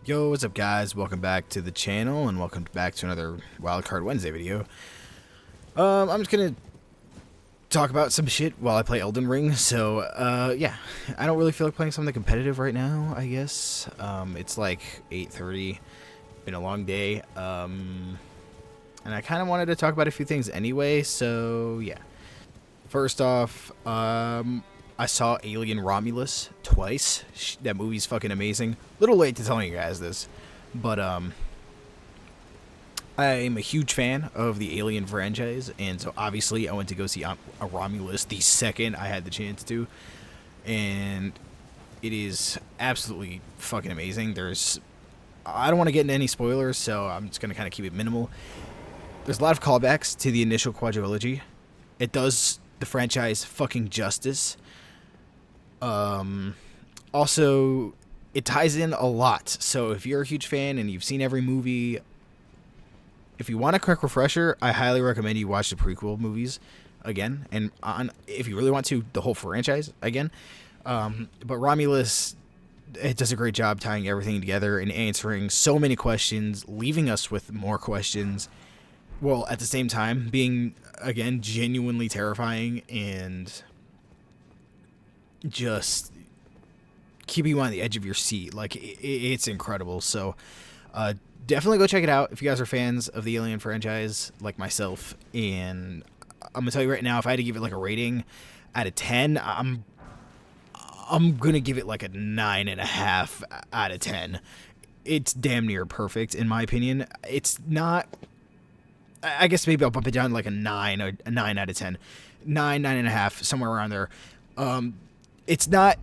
Yo, what's up guys? Welcome back to the channel and welcome back to another Wildcard Wednesday video. I'm just gonna talk about some shit while I play Elden Ring. So, yeah, I don't really feel like playing something competitive right now, I guess. It's like 8:30, been a long day, and I kind of wanted to talk about a few things anyway, so yeah. First off, I saw Alien Romulus twice. That movie's fucking amazing. Little late to telling you guys this, but I'm a huge fan of the Alien franchise, and so obviously I went to go see a Romulus the second I had the chance to, and it is absolutely fucking amazing. I don't want to get into any spoilers, so I'm just gonna kind of keep it minimal. There's a lot of callbacks to the initial quadrilogy. It does the franchise fucking justice. Also, it ties in a lot. So if you're a huge fan and you've seen every movie, if you want a quick refresher, I highly recommend you watch the prequel movies again. And if you really want to, the whole franchise again. But Romulus, it does a great job tying everything together and answering so many questions, leaving us with more questions, while at the same time being, again, genuinely terrifying and just keeping you on the edge of your seat. Like, it's incredible. So definitely go check it out if you guys are fans of the Alien franchise like myself. And I'm gonna tell you right now, if I had to give it like a rating out of 10, I'm gonna give it like a 9.5 out of 10. It's damn near perfect in my opinion. It's not, I guess maybe I'll bump it down to like a 9 or a 9 out of 10. 9.5, somewhere around there. It's not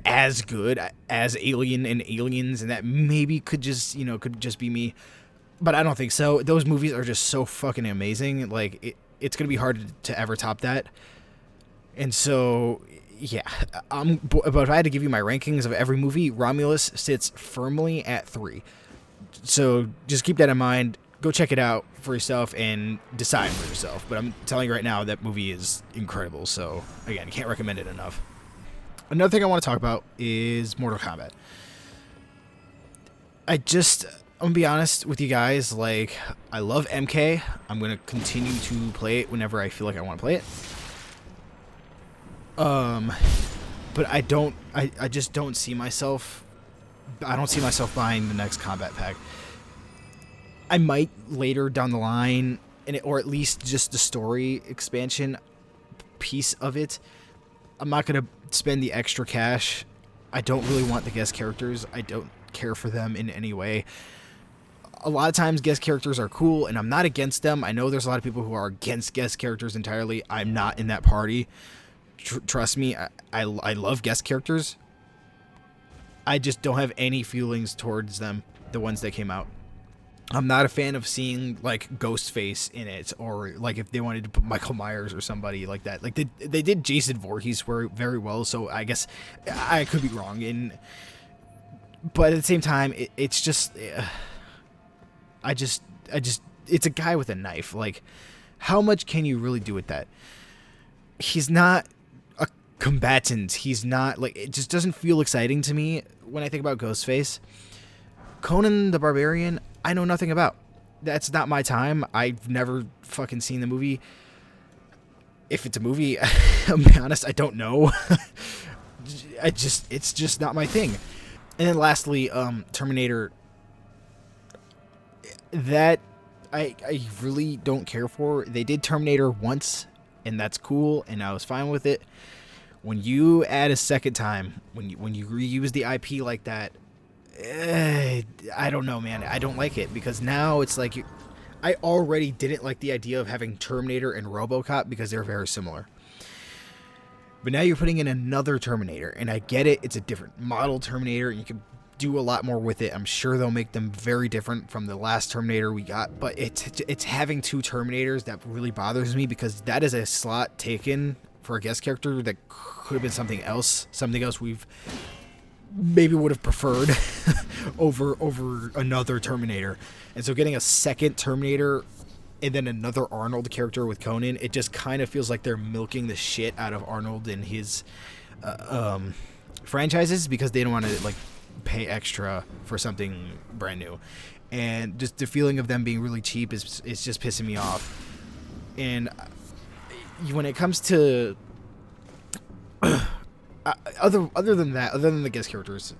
as good as Alien and Aliens, and that maybe could just be me, but I don't think so. Those movies are just so fucking amazing. Like, it's gonna be hard to ever top that. And so, yeah, but if I had to give you my rankings of every movie, Romulus sits firmly at 3. So just keep that in mind. Go check it out for yourself and decide for yourself. But I'm telling you right now, that movie is incredible. So again, can't recommend it enough. Another thing I want to talk about is Mortal Kombat. I'm gonna be honest with you guys, like, I love MK. I'm gonna continue to play it whenever I feel like I want to play it. But I just don't see myself, buying the next combat pack. I might later down the line, or at least just the story expansion piece of it. I'm not going to spend the extra cash. I don't really want the guest characters. I don't care for them in any way. A lot of times guest characters are cool, and I'm not against them. I know there's a lot of people who are against guest characters entirely. I'm not in that party. Trust me, I love guest characters. I just don't have any feelings towards them, the ones that came out. I'm not a fan of seeing, like, Ghostface in it, or, like, if they wanted to put Michael Myers or somebody like that. Like, they did Jason Voorhees very well, so I guess I could be wrong. But at the same time, it's just... it's a guy with a knife. Like, how much can you really do with that? He's not a combatant. He's not, like, it just doesn't feel exciting to me when I think about Ghostface. Conan the Barbarian, I know nothing about. That's not my time. I've never fucking seen the movie. If it's a movie, I'll be honest, I don't know. It's just not my thing. And then lastly, Terminator. That I really don't care for. They did Terminator once, and that's cool, and I was fine with it. When you add a second time, when you reuse the IP like that, I don't know, man. I don't like it, because now it's like I already didn't like the idea of having Terminator and RoboCop because they're very similar. But now you're putting in another Terminator, and I get it. It's a different model Terminator, and you can do a lot more with it. I'm sure they'll make them very different from the last Terminator we got, but it's having two Terminators that really bothers me, because that is a slot taken for a guest character that could have been something else we've maybe would have preferred over another Terminator. And so getting a second Terminator and then another Arnold character with Conan, it just kind of feels like they're milking the shit out of Arnold and his franchises, because they don't want to, like, pay extra for something brand new. And just the feeling of them being really cheap is just pissing me off. And when it comes to other than that, other than the guest characters,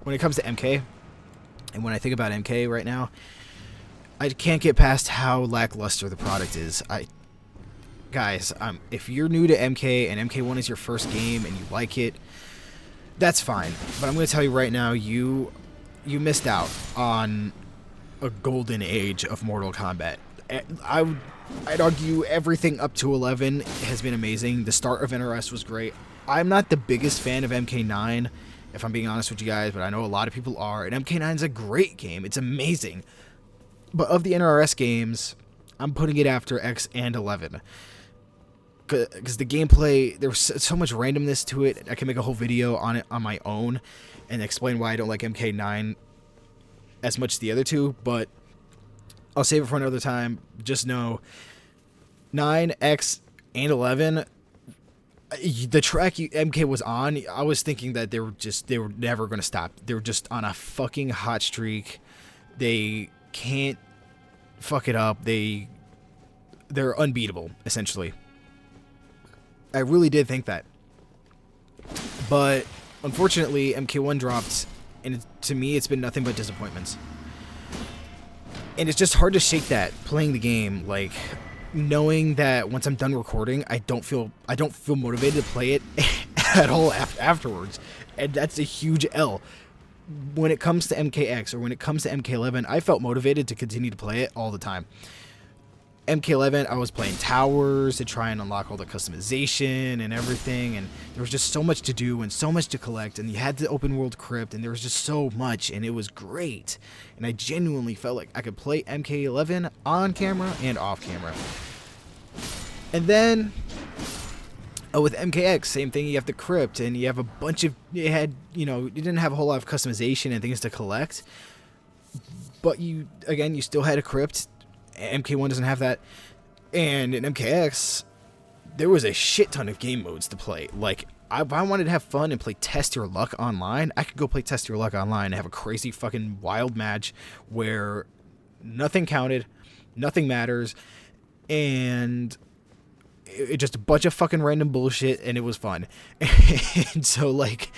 when it comes to MK, and when I think about MK right now, I can't get past how lackluster the product is. Guys, if you're new to MK and MK1 is your first game and you like it, that's fine. But I'm going to tell you right now, you missed out on a golden age of Mortal Kombat. I'd argue everything up to 11 has been amazing. The start of NRS was great. I'm not the biggest fan of MK9, if I'm being honest with you guys, but I know a lot of people are. And MK9 is a great game. It's amazing. But of the NRS games, I'm putting it after X and 11. Because the gameplay, there was so much randomness to it. I can make a whole video on it on my own and explain why I don't like MK9 as much as the other two, but I'll save it for another time. Just know 9, X, and 11, the track MK was on, I was thinking that they were never going to stop. They were just on a fucking hot streak. They can't fuck it up. They're unbeatable, essentially. I really did think that. But unfortunately, MK1 dropped, and to me, it's been nothing but disappointments. And it's just hard to shake that playing the game, like knowing that once I'm done recording, I don't feel motivated to play it at all afterwards. And that's a huge L. When it comes to MKX or when it comes to MK11, I felt motivated to continue to play it all the time. MK11, I was playing towers to try and unlock all the customization and everything, and there was just so much to do and so much to collect, and you had the open world crypt, and there was just so much, and it was great. And I genuinely felt like I could play MK11 on camera and off camera. And then with MKX, same thing. You have the crypt, and you have a bunch of, you didn't have a whole lot of customization and things to collect, but you still had a crypt. MK1 doesn't have that, and in MKX, there was a shit ton of game modes to play. Like, if I wanted to have fun and play Test Your Luck online, I could go play Test Your Luck online and have a crazy fucking wild match where nothing counted, nothing matters, and it just a bunch of fucking random bullshit, and it was fun. And so, like,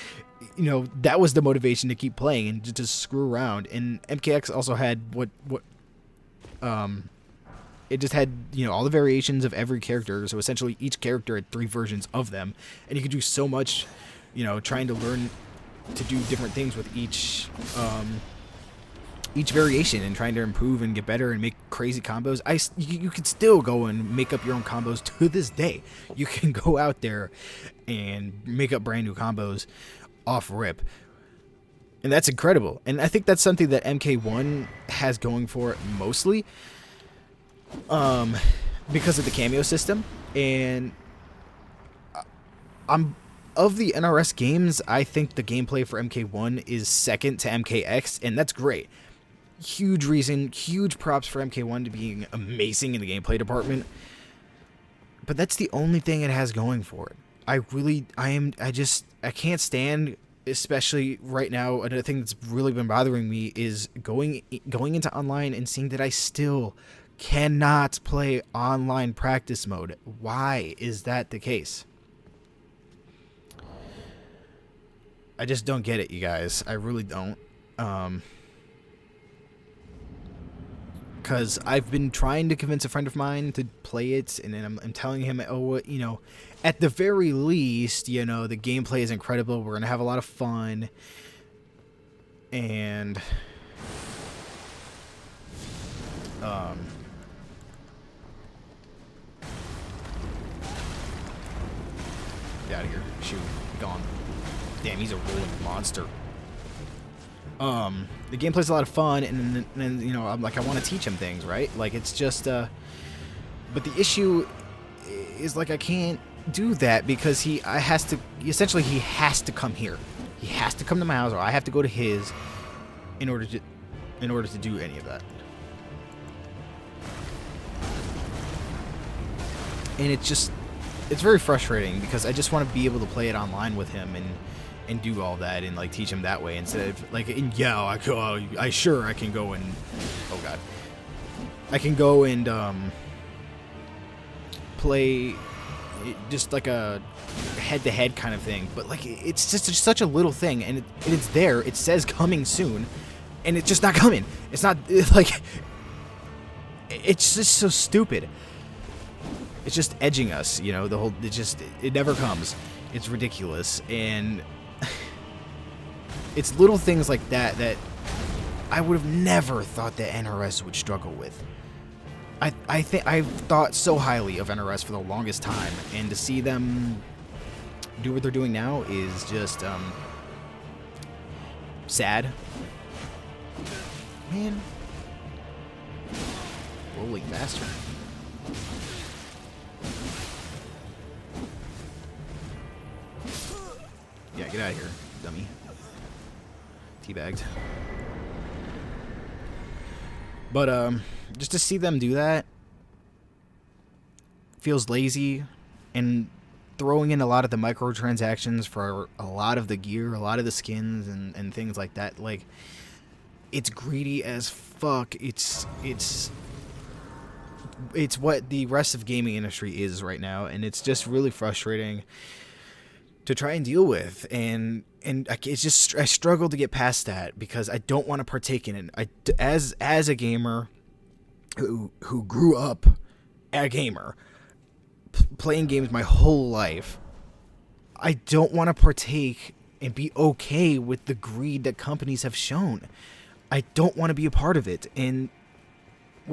that was the motivation to keep playing and to just screw around. And MKX also had it just had, all the variations of every character. So essentially each character had 3 versions of them, and you could do so much, trying to learn to do different things with each variation and trying to improve and get better and make crazy combos. You could still go and make up your own combos to this day. You can go out there and make up brand new combos off rip. And that's incredible. And I think that's something that MK1 has going for it mostly. Because of the cameo system. And of the NRS games, I think the gameplay for MK1 is second to MKX, and that's great. Huge props for MK1 to being amazing in the gameplay department. But that's the only thing it has going for it. I can't stand, especially right now, another thing that's really been bothering me is going into online and seeing that I still cannot play online practice mode. Why is that the case? I just don't get it, you guys. I really don't. Because I've been trying to convince a friend of mine to play it, and then I'm telling him, at the very least, the gameplay is incredible. We're going to have a lot of fun. And get out of here. Shoot. Gone. Damn, he's a rolling monster. The gameplay's a lot of fun, and then I'm like, I want to teach him things, right? Like, it's just, but the issue is, like, I can't do that because he has to come here. He has to come to my house, or I have to go to his in order to do any of that. And it's very frustrating because I just want to be able to play it online with him and do all that and like teach them that way instead of like, yeah, I can go and, oh god, I can go and play just like a head-to-head kind of thing, but like it's just such a little thing, and it's there. It says coming soon, and it's just not coming. It's not like, it's just so stupid. It's just edging us, you know. The whole it never comes. It's ridiculous, and it's little things like that that I would have never thought that NRS would struggle with. I think I've thought so highly of NRS for the longest time, and to see them do what they're doing now is just sad. Man, rolling bastard. Yeah, get out of here, dummy. Teabagged. But just to see them do that feels lazy, and throwing in a lot of the microtransactions for a lot of the gear, a lot of the skins and things like that, like, it's greedy as fuck. It's what the rest of gaming industry is right now, and it's just really frustrating to try and deal with, and it's just, I struggle to get past that because I don't want to partake in it. As a gamer who grew up a gamer, playing games my whole life, I don't want to partake and be okay with the greed that companies have shown. I don't want to be a part of it, and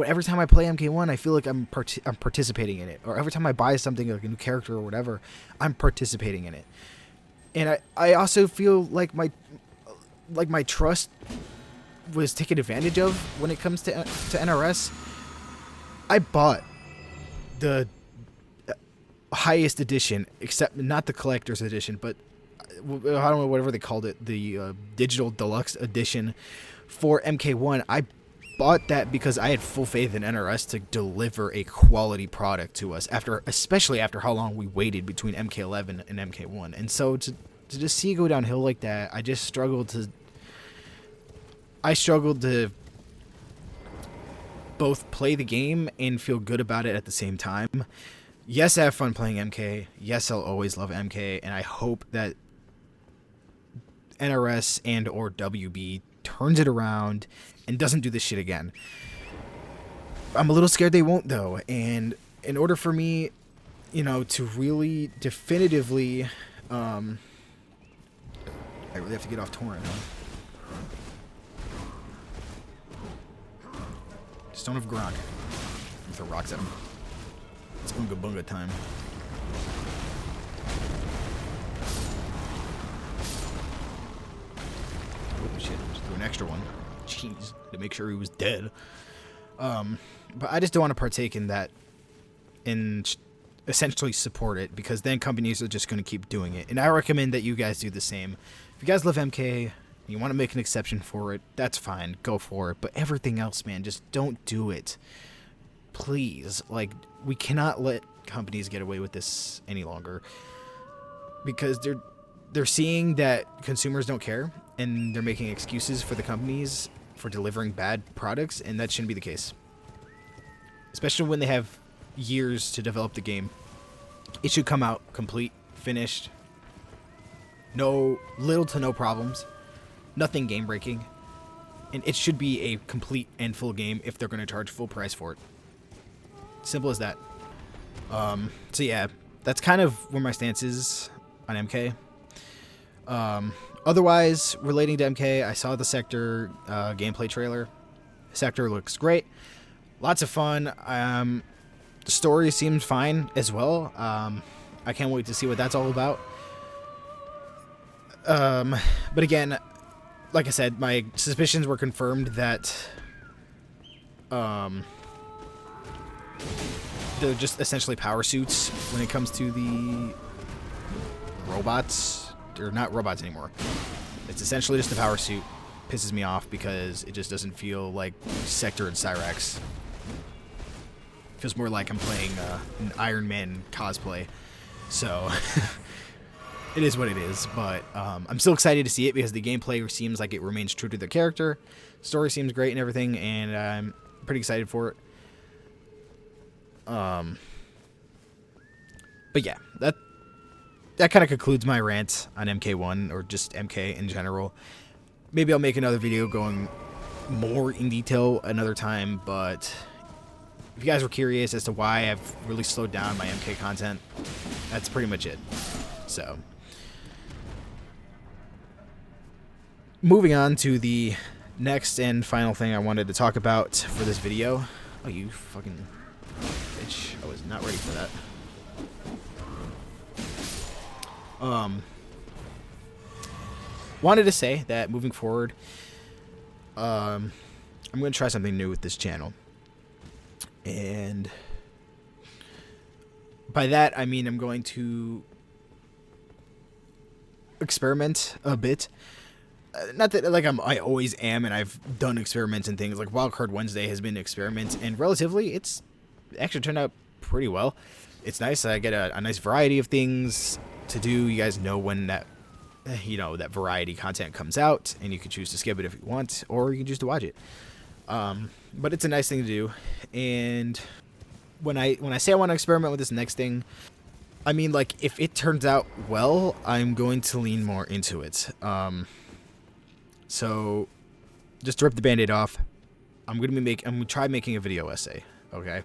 every time I play MK1, I feel like I'm participating in it. Or every time I buy something, like a new character or whatever, I'm participating in it. And I also feel like my trust was taken advantage of when it comes to NRS. I bought the highest edition, except not the collector's edition, but I don't know, whatever they called it, the digital deluxe edition for MK1. I bought that because I had full faith in NRS to deliver a quality product to us, especially after how long we waited between MK11 and MK1. And so to just see it go downhill like that, I struggled to both play the game and feel good about it at the same time. Yes, I have fun playing MK. Yes, I'll always love MK, and I hope that NRS and or WB turns it around and doesn't do this shit again. I'm a little scared they won't, though, and in order for me, you know, to really definitively, I really have to get off torrent, huh? Stone of Grog. Throw rocks at him. It's Unga Bunga time. Oh shit, just threw an extra one. Jeez, to make sure he was dead. But I just don't want to partake in that and essentially support it, because then companies are just going to keep doing it. And I recommend that you guys do the same. If you guys love MK, and you want to make an exception for it, that's fine. Go for it. But everything else, man, just don't do it. Please. Like, we cannot let companies get away with this any longer, because they're seeing that consumers don't care, and they're making excuses for the companies for delivering bad products, and that shouldn't be the case. Especially when they have years to develop the game. It should come out complete, finished, little to no problems, nothing game breaking, and it should be a complete and full game if they're going to charge full price for it. Simple as that. So yeah, that's kind of where my stance is on MK. Otherwise, relating to MK, I saw the Sector gameplay trailer. Sector looks great. Lots of fun. The story seems fine as well. I can't wait to see what that's all about. But again, like I said, my suspicions were confirmed that they're just essentially power suits when it comes to the robots. They're not robots anymore. It's essentially just a power suit. Pisses me off because it just doesn't feel like Sector and Cyrax. Feels more like I'm playing an Iron Man cosplay. So it is what it is. But I'm still excited to see it because the gameplay seems like it remains true to the character. Story seems great and everything, and I'm pretty excited for it. But yeah, that kind of concludes my rant on MK1, or just MK in general. Maybe I'll make another video going more in detail another time, but if you guys were curious as to why I've really slowed down my MK content, that's pretty much it. So, moving on to the next and final thing I wanted to talk about for this video. Oh, you fucking bitch. I was not ready for that. Wanted to say that moving forward, I'm going to try something new with this channel. And by that, I mean I'm going to experiment a bit. Not that like I always am, and I've done experiments and things. Like Wildcard Wednesday has been an experiment, and relatively, it's actually turned out pretty well. It's nice. I get a nice variety of things to do. You guys know when that, that variety content comes out, and you can choose to skip it if you want, or you can choose to watch it. But it's a nice thing to do. And when I say I want to experiment with this next thing, I mean, like, if it turns out well, I'm going to lean more into it. So just to rip the band-aid off, I'm gonna try making a video essay, okay?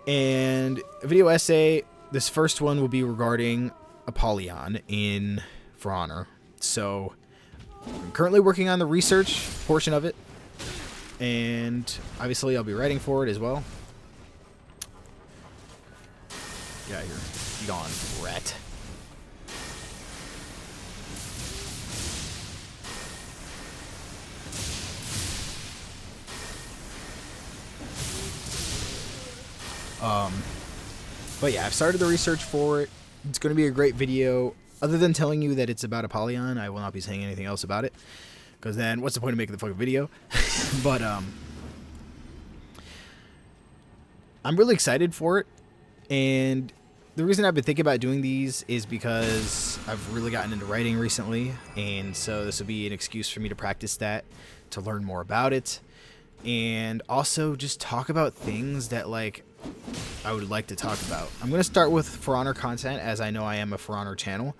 And a video essay, this first one will be regarding Apollyon in For Honor. So I'm currently working on the research portion of it, and obviously I'll be writing for it as well. Get out of here. Be gone, rat. But yeah, I've started the research for it. It's going to be a great video. Other than telling you that it's about Apollyon, I will not be saying anything else about it, because then what's the point of making the fucking video? But I'm really excited for it, and the reason I've been thinking about doing these is because I've really gotten into writing recently, and so this will be an excuse for me to practice that, to learn more about it, and also just talk about things that, like, I would like to talk about. I'm going to start with For Honor content, as I know I am a For Honor channel,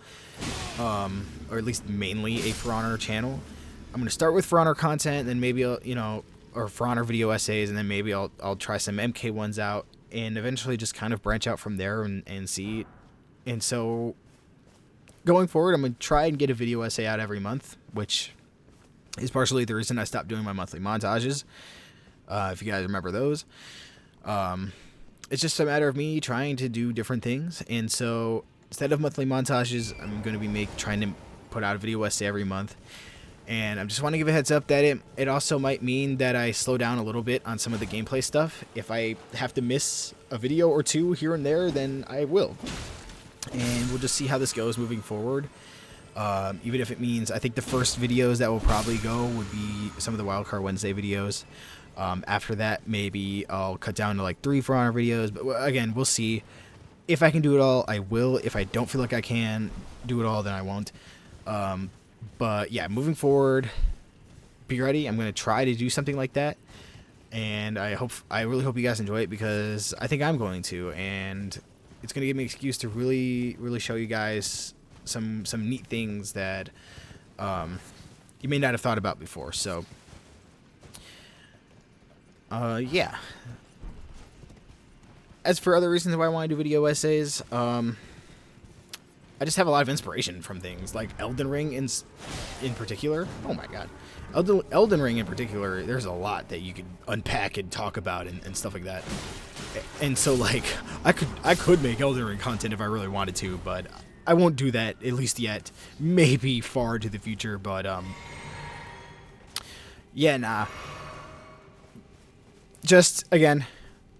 or at least mainly a For Honor channel. I'm going to start with For Honor content, and then maybe I'll, or For Honor video essays, and then maybe I'll try some MK ones out, and eventually just kind of branch out from there and see. And so going forward, I'm going to try and get a video essay out every month, which is partially the reason I stopped doing my monthly montages, if you guys remember those. It's just a matter of me trying to do different things, and so instead of monthly montages, I'm going to be trying to put out a video essay every month. And I just want to give a heads up that it also might mean that I slow down a little bit on some of the gameplay stuff. If I have to miss a video or two here and there, then I will. And we'll just see how this goes moving forward. Even if it means, I think the first videos that will probably go would be some of the Wildcard Wednesday videos. After that, maybe I'll cut down to like 3 For Honor videos. But again, we'll see. If I can do it all, I will. If I don't feel like I can do it all, then I won't. But yeah, moving forward, be ready. I'm going to try to do something like that. And I really hope you guys enjoy it, because I think I'm going to. And it's going to give me an excuse to really, really show you guys some neat things that you may not have thought about before. So yeah. As for other reasons why I want to do video essays, I just have a lot of inspiration from things like Elden Ring in particular. Oh my god. Elden Ring in particular, there's a lot that you could unpack and talk about and stuff like that. And so, like, I could make Elden Ring content if I really wanted to, but I won't do that, at least yet. Maybe far into the future, but yeah, nah. Just, again,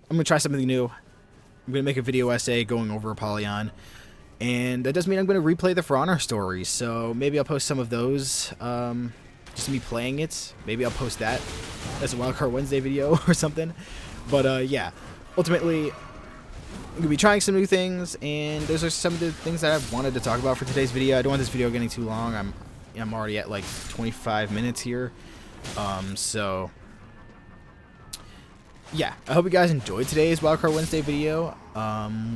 I'm going to try something new. I'm going to make a video essay going over Apollyon. And that does mean I'm going to replay the For Honor stories. So maybe I'll post some of those, just me playing it. Maybe I'll post that as a Wildcard Wednesday video or something. But yeah, ultimately, I'm going to be trying some new things, and those are some of the things that I wanted to talk about for today's video. I don't want this video getting too long. I'm already at like 25 minutes here. So yeah, I hope you guys enjoyed today's Wildcard Wednesday video.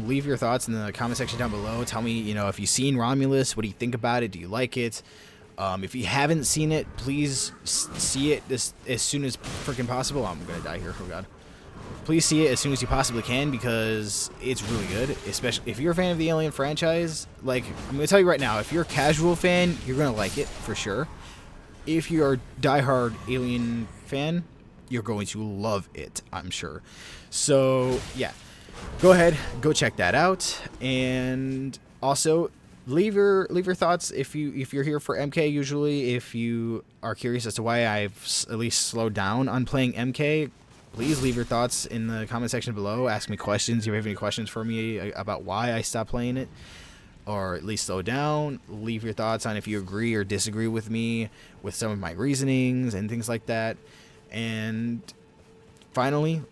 Leave your thoughts in the comment section down below. Tell me, you know, if you've seen Romulus, what do you think about it? Do you like it? If you haven't seen it, please see it as soon as freaking possible. I'm gonna die here. Oh god. Please see it as soon as you possibly can, because it's really good, especially if you're a fan of the Alien franchise. Like, I'm gonna tell you right now, if you're a casual fan, you're gonna like it for sure. If you're a diehard Alien fan, you're going to love it, I'm sure. So yeah, go ahead, go check that out, and also leave your thoughts if you're here for MK. Usually, if you are curious as to why I've at least slowed down on playing MK, please leave your thoughts in the comment section below. Ask me questions. If you have any questions for me about why I stopped playing it, or at least slow down. Leave your thoughts on if you agree or disagree with me with some of my reasonings and things like that. And finally,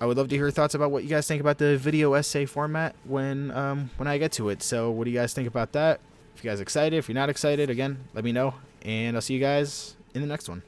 I would love to hear your thoughts about what you guys think about the video essay format when I get to it. So what do you guys think about that? If you guys are excited, if you're not excited, again, let me know. And I'll see you guys in the next one.